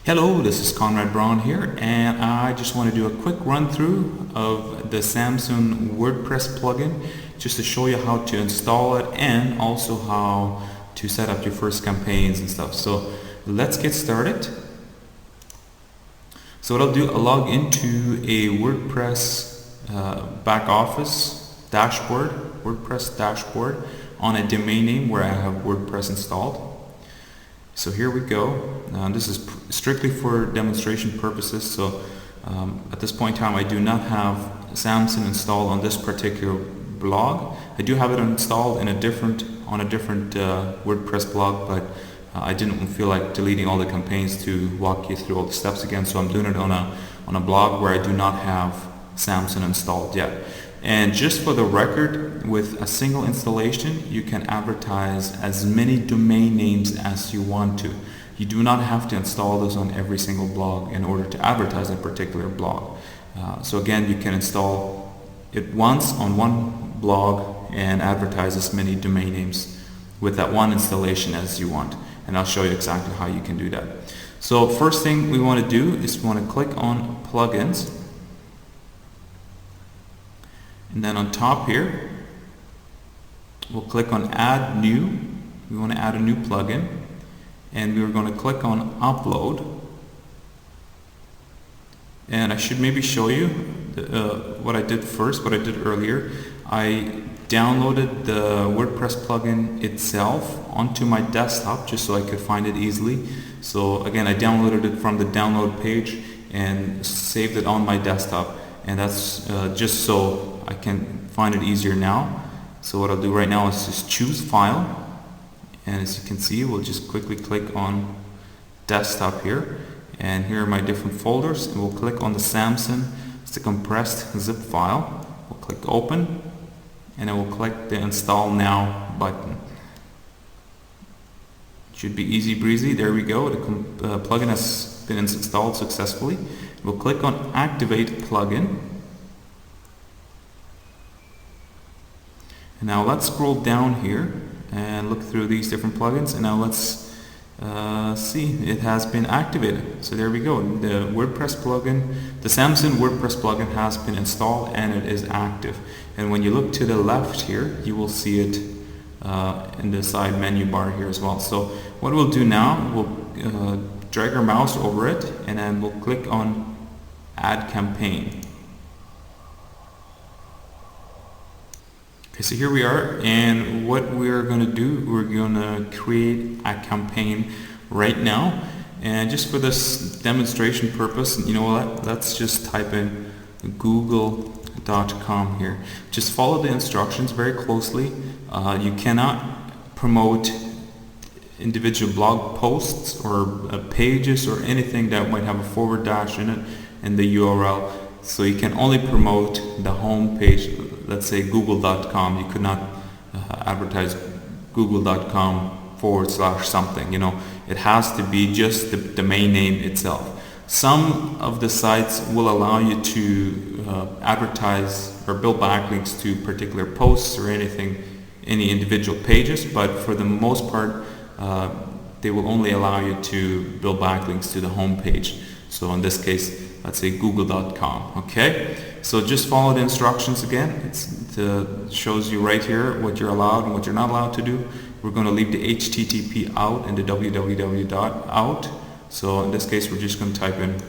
Hello, this is Conrad Braun here, and I just want to do a quick run through of the Samsung WordPress plugin just to show you how to install it and also how to set up your first campaigns and stuff. So let's get started. So what I'll do, I'll log into a WordPress back office dashboard, WordPress dashboard on a domain name where I have WordPress installed. So here we go. This is strictly for demonstration purposes. So at this point in time, I do not have Samsung installed on this particular blog. I do have it installed in a different WordPress blog, but I didn't feel like deleting all the campaigns to walk you through all the steps again. So I'm doing it on a blog where I do not have Samsung installed yet. And just for the record, with a single installation, you can advertise as many domain names as you want to. You do not have to install those on every single blog in order to advertise a particular blog. So again, you can install it once on one blog and advertise as many domain names with that one installation as you want. And I'll show you exactly how you can do that. So first thing we want to do is we want to click on plugins. And then on top here, we'll click on add new. We want to add a new plugin. And we're going to click on upload. And I should maybe show you what I did first, what I did earlier. I downloaded the WordPress plugin itself onto my desktop just so I could find it easily. So again, I downloaded it from the download page and saved it on my desktop. And that's just so I can find it easier now. So what I'll do right now is just choose file, and as you can see, we'll just quickly click on desktop here, and here are my different folders, and we'll click on the Samsung. It's the compressed zip file. We'll click open, and then we'll click the install now button. Should be easy breezy. There we go. The plugin has been installed successfully. We'll click on activate plugin. And now let's scroll down here and look through these different plugins, and now let's see, it has been activated. So there we go. The WordPress plugin, the Samsung WordPress plugin has been installed and it is active. And when you look to the left here, you will see it in the side menu bar here as well. So what we'll do now, we'll drag our mouse over it, and then we'll click on add campaign. Okay, so here we are, and what we're going to do, we're going to create a campaign right now. And just for this demonstration purpose, you know what, let's just type in google.com here. Just follow the instructions very closely. You cannot promote individual blog posts or pages or anything that might have a forward dash in it in the URL. So you can only promote the home page. Let's say google.com. You could not advertise google.com/ something. You know, it has to be just the domain name itself. Some of the sites will allow you to advertise or build backlinks to particular posts or anything, any individual pages, but for the most part, they will only allow you to build backlinks to the home page. So in this case, let's say google.com. Okay, so just follow the instructions again. It shows you right here what you're allowed and what you're not allowed to do. We're going to leave the HTTP out and the www out. So in this case, we're just going to type in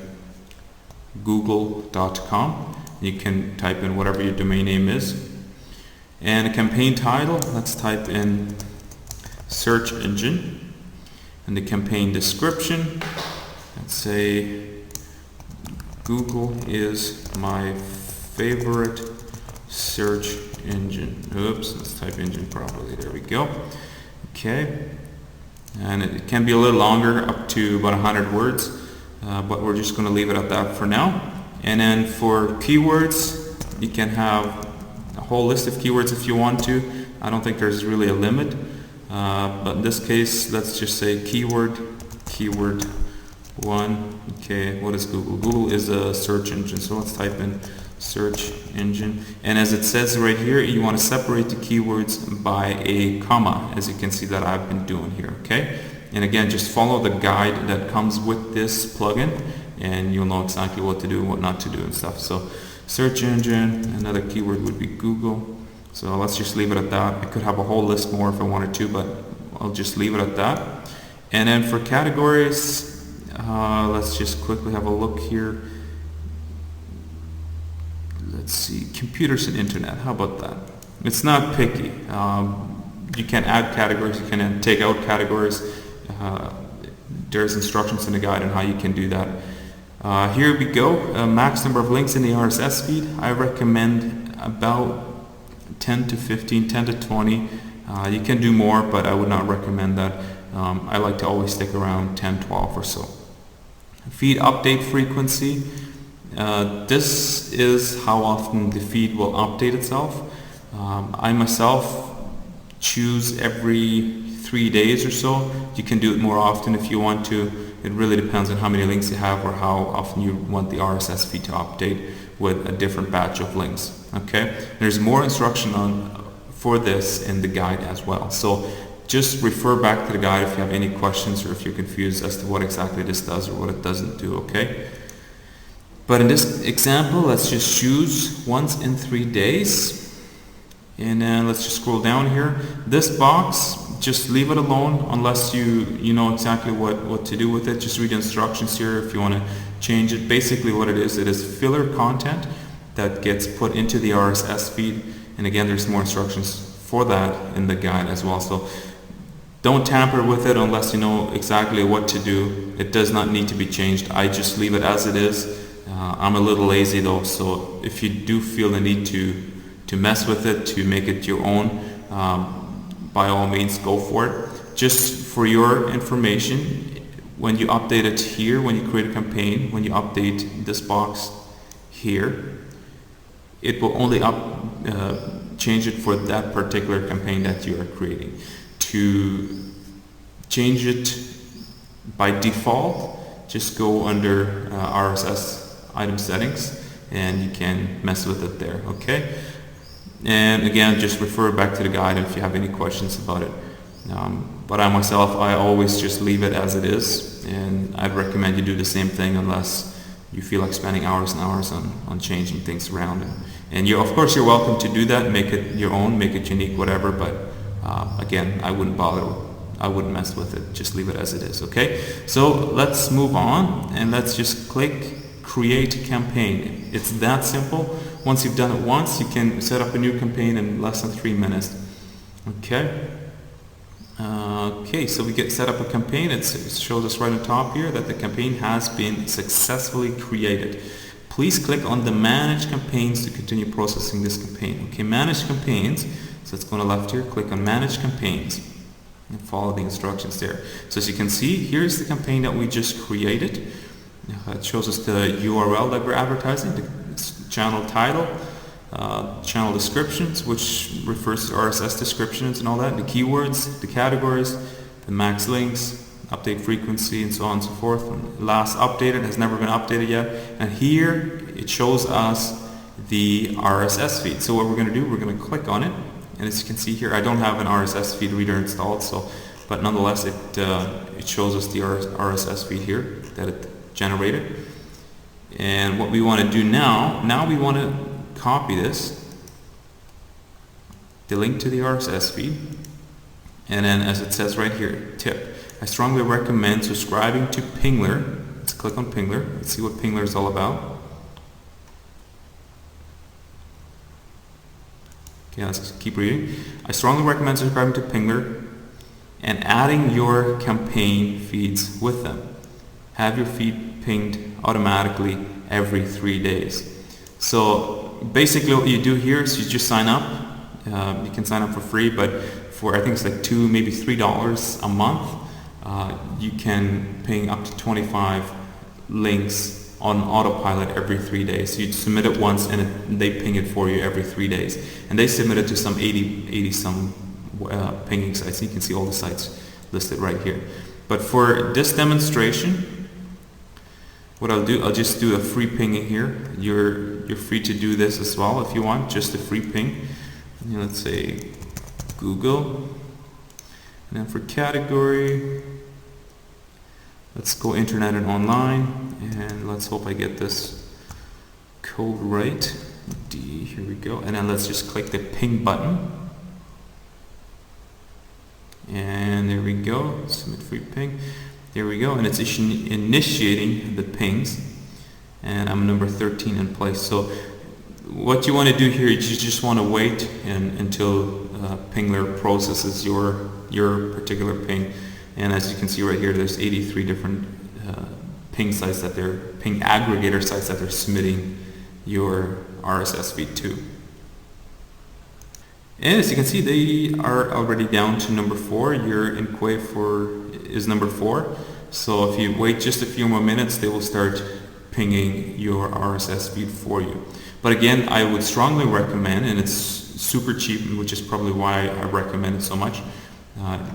google.com. You can type in whatever your domain name is. And a campaign title, let's type in search engine. And the campaign description, let's say Google is my favorite search engine. Oops, let's type engine properly. There we go. Okay. And it can be a little longer, up to about 100 words, but we're just going to leave it at that for now. And then for keywords, you can have a whole list of keywords if you want to. I don't think there's really a limit, but in this case, let's just say keyword 1. Okay, what is Google? Google is a search engine, so let's type in search engine. And as it says right here, you want to separate the keywords by a comma, as you can see that I've been doing here. Okay, And again, just follow the guide that comes with this plugin and you'll know exactly what to do and what not to do and stuff. So search engine, another keyword would be Google. So let's just leave it at that. I could have a whole list more if I wanted to, but I'll just leave it at that. And then for categories, let's just quickly have a look here. Let's see, computers and internet, how about that? It's not picky. You can add categories, you can take out categories. There's instructions in the guide on how you can do that. Here we go, max number of links in the RSS feed. I recommend about 10 to 15, 10 to 20. You can do more, but I would not recommend that. I like to always stick around 10, 12 or so. Feed update frequency. This is how often the feed will update itself. I myself choose every 3 days or so. You can do it more often if you want to. It really depends on how many links you have or how often you want the RSS feed to update with a different batch of links. Okay, there's more instruction for this in the guide as well. So just refer back to the guide if you have any questions or if you're confused as to what exactly this does or what it doesn't do. Okay. But in this example, let's just choose once in 3 days. And then let's just scroll down here. This box, just leave it alone unless you know exactly what to do with it. Just read the instructions here if you want to change it. Basically what it is filler content that gets put into the RSS feed. And again, there's more instructions for that in the guide as well. So don't tamper with it unless you know exactly what to do. It does not need to be changed. I just leave it as it is. I'm a little lazy though, so if you do feel the need to mess with it, to make it your own, by all means go for it. Just for your information, when you update it here, when you create a campaign, when you update this box here, it will only change it for that particular campaign that you are creating. To change it by default, just go under RSS item settings and you can mess with it there. Okay, and again, just refer back to the guide if you have any questions about it. But I myself, I always just leave it as it is, and I'd recommend you do the same thing unless you feel like spending hours and hours on changing things around. And you, of course, you're welcome to do that, make it your own, make it unique, whatever, but again, I wouldn't bother. I wouldn't mess with it. Just leave it as it is. Okay, so let's move on and let's just click create campaign. It's that simple. Once you've done it once, you can set up a new campaign in less than 3 minutes. Okay. Okay, so we get set up a campaign. It shows us right on top here that the campaign has been successfully created. Please click on the manage campaigns to continue processing this campaign. Okay, manage campaigns. So let's go on the left here, click on manage campaigns and follow the instructions there. So as you can see, here's the campaign that we just created. It shows us the URL that we're advertising, the channel title, channel descriptions, which refers to RSS descriptions and all that, the keywords, the categories, the max links, update frequency, and so on and so forth. And last updated has never been updated yet. And here it shows us the RSS feed. So what we're going to do, we're going to click on it. And as you can see here, I don't have an RSS feed reader installed, but nonetheless, it shows us the RSS feed here that it generated. And what we want to do now we want to copy this, the link to the RSS feed, and then as it says right here, tip, I strongly recommend subscribing to Pingler. Let's click on Pingler. Let's see what Pingler is all about. Okay, let's keep reading. I strongly recommend subscribing to Pingler and adding your campaign feeds with them. Have your feed pinged automatically every 3 days. So basically what you do here is you just sign up. You can sign up for free, but for I think it's like $2, maybe $3 a month, you can ping up to 25 links on autopilot every 3 days. So you submit it once and they ping it for you every 3 days. And they submit it to some 80 some pinging sites. You can see all the sites listed right here. But for this demonstration, what I'll do, I'll just do a free pinging here. You're free to do this as well if you want, just a free ping. And let's say Google. And then for category, Let's go internet and online, and let's hope I get this code right. D, here we go, and then let's just click the ping button. And there we go, submit free ping. There we go, and it's initiating the pings, and I'm number 13 in place. So what you want to do here is you just want to wait until Pingler processes your particular ping. And as you can see right here, there's 83 different ping aggregator sites that they're submitting your RSS feed to. And as you can see, they are already down to number 4. Your inquiry is number 4. So if you wait just a few more minutes, they will start pinging your RSS feed for you. But again, I would strongly recommend, and it's super cheap, which is probably why I recommend it so much,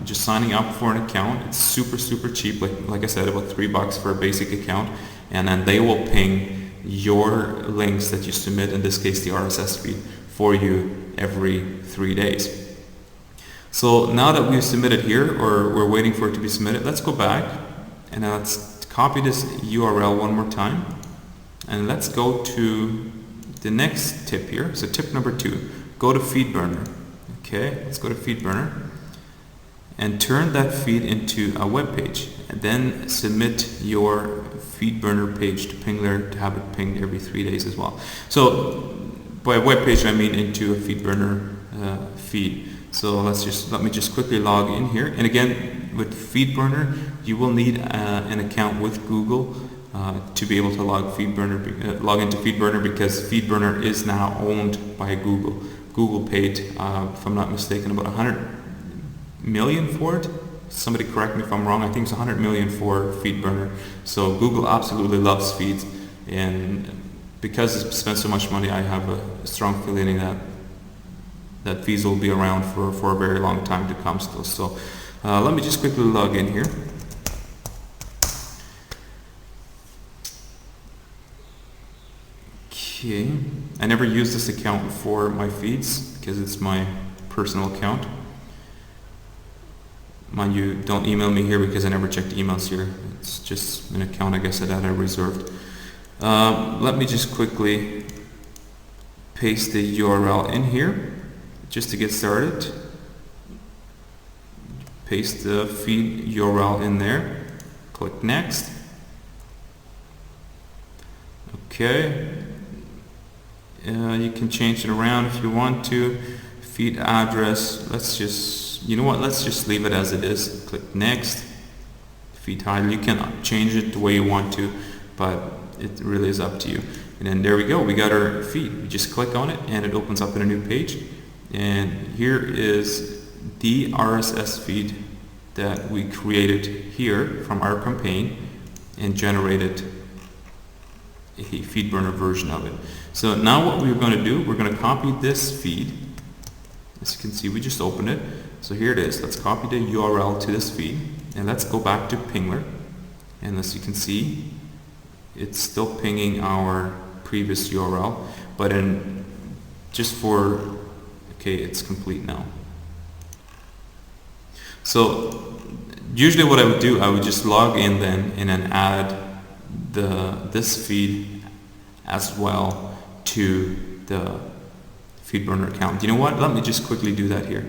just signing up for an account. It's super cheap, like I said, about $3 for a basic account, and then they will ping your links that you submit, in this case the RSS feed, for you every 3 days. So now that we've submitted here, or we're waiting for it to be submitted, let's go back and let's copy this URL one more time, and let's go to the next tip here. So tip number 2, go to FeedBurner. Okay, let's go to FeedBurner and turn that feed into a web page, and then submit your FeedBurner page to Pingler to have it pinged every 3 days as well. So by a web page I mean into a FeedBurner feed. So let me just quickly log in here, and again with FeedBurner you will need an account with Google to be able to log into FeedBurner, because FeedBurner is now owned by Google. Google paid, if I'm not mistaken, about 100 million for it. Somebody correct me if I'm wrong. I think it's 100 million for FeedBurner. So Google absolutely loves feeds, and because it's spent so much money, I have a strong feeling that feeds will be around for a very long time to come still. So let me just quickly log in here. Okay, I never use this account for my feeds because it's my personal account. Mind you, don't email me here because I never checked emails here. It's just an account, I guess, that I reserved. Let me just quickly paste the URL in here just to get started. Paste the feed URL in there. Click next. Okay. You can change it around if you want to. Feed address, let's just leave it as it is. Click next. Feed title, you can change it the way you want to, but it really is up to you. And then there we go, we got our feed. We just click on it and it opens up in a new page. And here is the RSS feed that we created here from our campaign and generated a FeedBurner version of it. So now what we're going to do, we're going to copy this feed. As you can see, we just opened it. So here it is. Let's copy the URL to this feed, and let's go back to Pingler. And as you can see, it's still pinging our previous URL, but it's complete now. So usually what I would do, I would just log in then and then add this feed as well to the FeedBurner account. You know what? Let me just quickly do that here.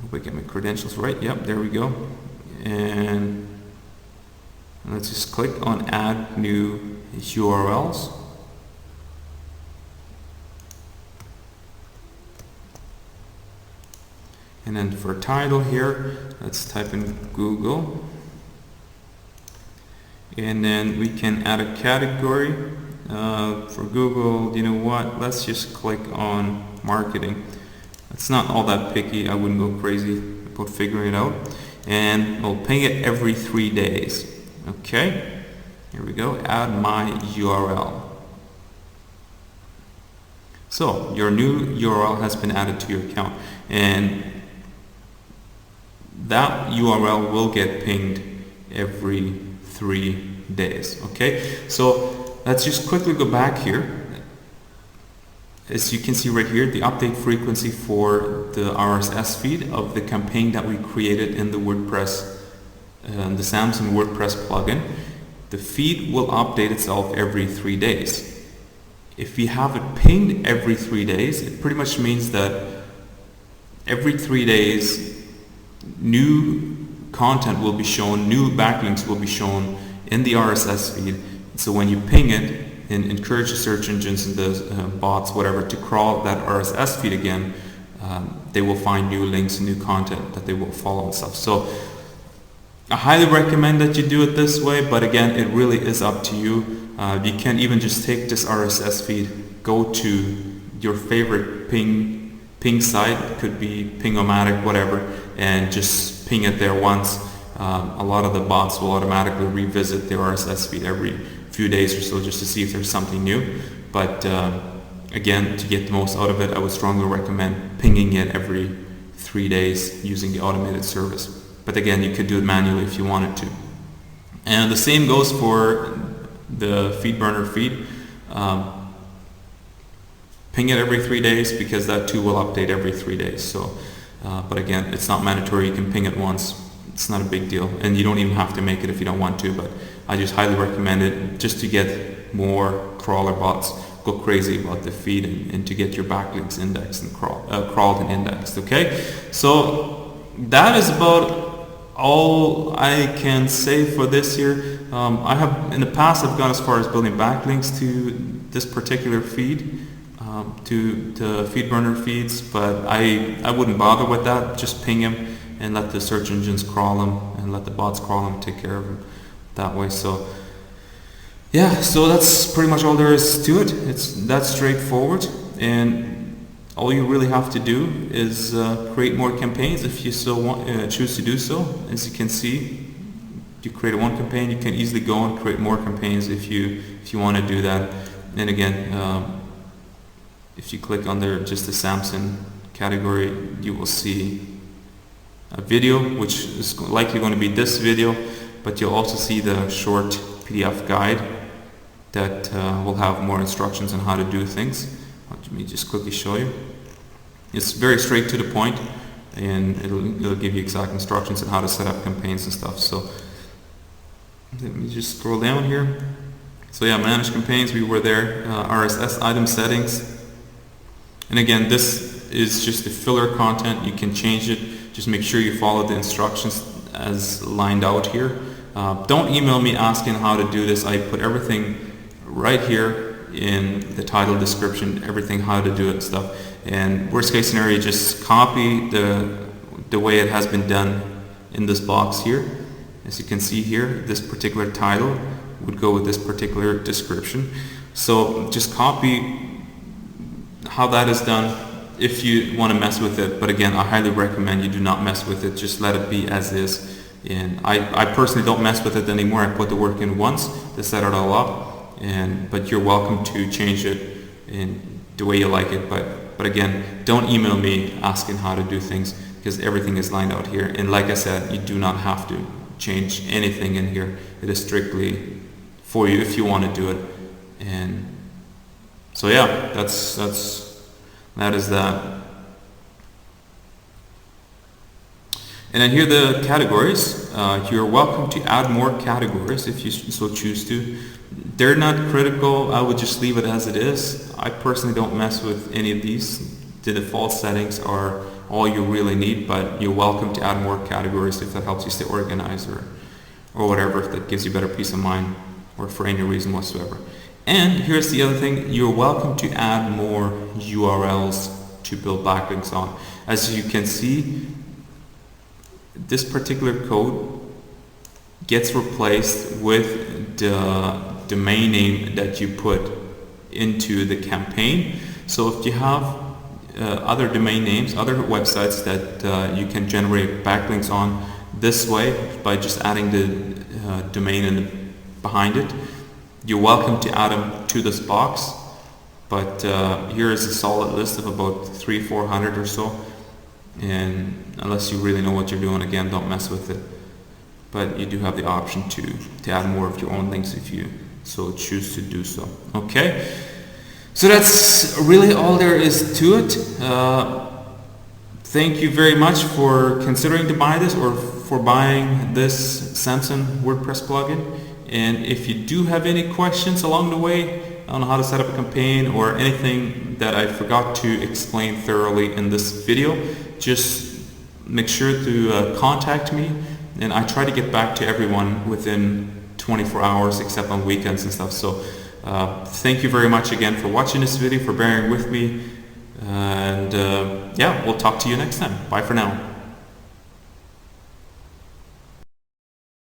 Hope I get my credentials right. Yep, there we go. And let's just click on add new URLs. And then for title here, let's type in Google. And then we can add a category for Google. You know what? Let's just click on marketing. It's not all that picky. I wouldn't go crazy about figuring it out. And we'll ping it every 3 days. Okay. Here we go. Add my URL. So your new URL has been added to your account, and that URL will get pinged every 3 days. Okay, so let's just quickly go back here as you can see right here, the update frequency for the RSS feed of the campaign that we created in the WordPress, the Samson WordPress plugin. The feed will update itself every 3 days. If we have it pinged every 3 days, it pretty much means that every 3 days new content will be shown, new backlinks will be shown in the RSS feed. So when you ping it and encourage the search engines and the bots, whatever, to crawl that RSS feed again, they will find new links and new content that they will follow and stuff. So I highly recommend that you do it this way, but again, it really is up to you. You can even just take this RSS feed, go to your favorite ping site, it could be Ping-O-Matic, whatever, and just ping it there once. A lot of the bots will automatically revisit the RSS feed every few days or so just to see if there's something new. But again, to get the most out of it, I would strongly recommend pinging it every 3 days using the automated service. But again, you could do it manually if you wanted to. And the same goes for the FeedBurner feed. Ping it every 3 days because that too will update every 3 days. So, but again, it's not mandatory. You can ping it once. It's not a big deal, and you don't even have to make it if you don't want to. But I just highly recommend it just to get more crawler bots go crazy about the feed and to get your backlinks indexed and crawled and indexed. Okay, so that is about all I can say for this year. I have in the past I've gone as far as building backlinks to this particular feed, to FeedBurner feeds, but I wouldn't bother with that. Just ping them and let the search engines crawl them and let the bots crawl them, take care of them that way. So yeah, so that's pretty much all there is to it. It's that straightforward, and all you really have to do is create more campaigns if you so want, choose to do so. As you can see, you create one campaign, you can easily go and create more campaigns if you want to do that. And again, if you click under just the Samson category, you will see a video, which is likely going to be this video, but you'll also see the short PDF guide that will have more instructions on how to do things. Let me just quickly show you. It's very straight to the point, and it'll give you exact instructions on how to set up campaigns and stuff. So let me just scroll down here. So yeah, manage campaigns, we were there. RSS item settings, and again, this is just the filler content. You can change it. Just make sure you follow the instructions as lined out here. Don't email me asking how to do this. I put everything right here in the title description, everything how to do it and stuff. And worst case scenario, just copy the way it has been done in this box here. As you can see here, this particular title would go with this particular description. So just copy how that is done if you want to mess with it. But again, I highly recommend you do not mess with it. Just let it be as is. And I personally don't mess with it anymore. I put the work in once to set it all up, but you're welcome to change it in the way you like it. But again, don't email me asking how to do things, because everything is lined out here. And like I said, you do not have to change anything in here. It is strictly for you if you want to do it. And so yeah, that is that. And then here are the categories. You're welcome to add more categories if you so choose to. They're not critical. I would just leave it as it is. I personally don't mess with any of these. The default settings are all you really need, but you're welcome to add more categories if that helps you stay organized or whatever, if that gives you better peace of mind or for any reason whatsoever. And here's the other thing. You're welcome to add more URLs to build backlinks on. As you can see, this particular code gets replaced with the domain name that you put into the campaign. So if you have other domain names, other websites that you can generate backlinks on this way by just adding the domain behind it, you're welcome to add them to this box. But here is a solid list of about 300-400 or so. And unless you really know what you're doing, again, don't mess with it. But you do have the option to add more of your own links if you so choose to do so. Okay, So that's really all there is to it. Thank you very much for considering to buy this or for buying this Samson WordPress plugin. And if you do have any questions along the way on how to set up a campaign or anything that I forgot to explain thoroughly in this video, just make sure to contact me, and I try to get back to everyone within 24 hours except on weekends and stuff. So thank you very much again for watching this video, for bearing with me, and yeah, we'll talk to you next time. Bye for now.